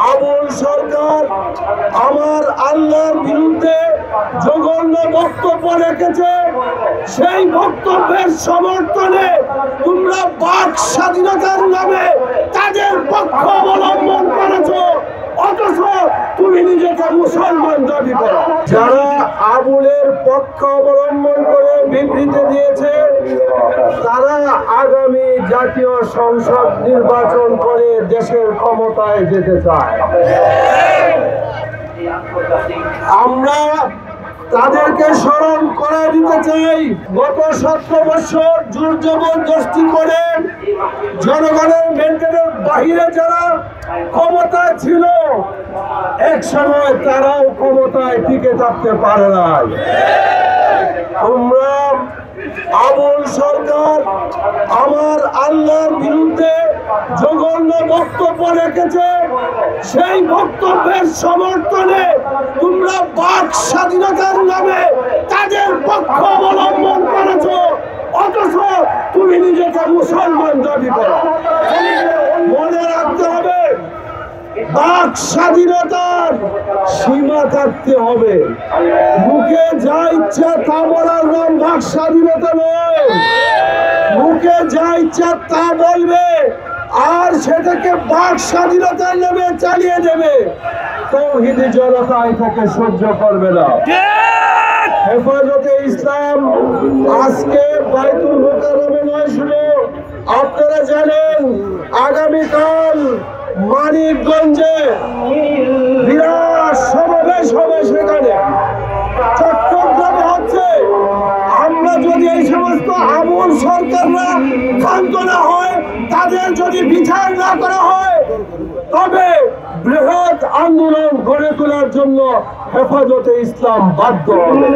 আবুল সরকার আমার আল্লাহর বিরুদ্ধে জঘন্য বক্তব্য রেখেছে। সেই বক্তব্যের সমর্থনে তোমরা বাক স্বাধীনতার নামে তাদের পক্ষ অবলম্বন করেছো, অথচ তুমি নিজেকে মুসলমান দাবি করো। যারা আবুলের পক্ষ অবলম্বন করে বিবৃতি দিয়েছে তারা আগামী জাতীয় সংসদ নির্বাচন করে দেশের ক্ষমতায় যেতে চায়। আমরা তাদেরকে স্মরণ করে দিতে চাই, গত 17 বছর জোর জবরদস্তি করে জনগণের মেন্টেনের বাহিরে যারা ক্ষমতায় ছিল, এক সময় তারাও ক্ষমতায় টিকে থাকতে পারে নাই। তোমরা আবুল সরকার আমার আল্লাহর বিরুদ্ধে জঘন্য বক্তব্য রেখেছে। সেই বক্তব্যের সমর্থনে তোমরা বাক স্বাধীনতার নামে তাদের পক্ষ অবলম্বন করেছো, অথচ তুমি নিজেকে মুসলমান দাবি করো। মনে রাখতে হবে, বাক স্বাধীনতার সীমা থাকতে হবে। মুখে যা ইচ্ছা তা বলার নাম বাক স্বাধীনতা নয়। মুখে যা ইচ্ছা তা বলবে আর সেটাকে বাক স্বাধীনতার নামে চালিয়ে দেবে, তাওহীদি জনতা এটাকে সহ্য করবে না। হেফাজতে ইসলাম আজকে বাইতুল মোকাররমে নয়, শুধু আপনারা জানেন আগামীকাল মানিকগঞ্জে বিরাট সমাবেশ হবে, সেখানে চট্টগ্রামে হচ্ছে। আমরা যদি এই সমস্ত আবুল সরকাররা ক্ষান্ত না হয়, তাদের যদি বিচার না করা হয়, তবে বৃহৎ আন্দোলন গড়ে তোলার জন্য হেফাজতে ইসলাম বাধ্য হবে।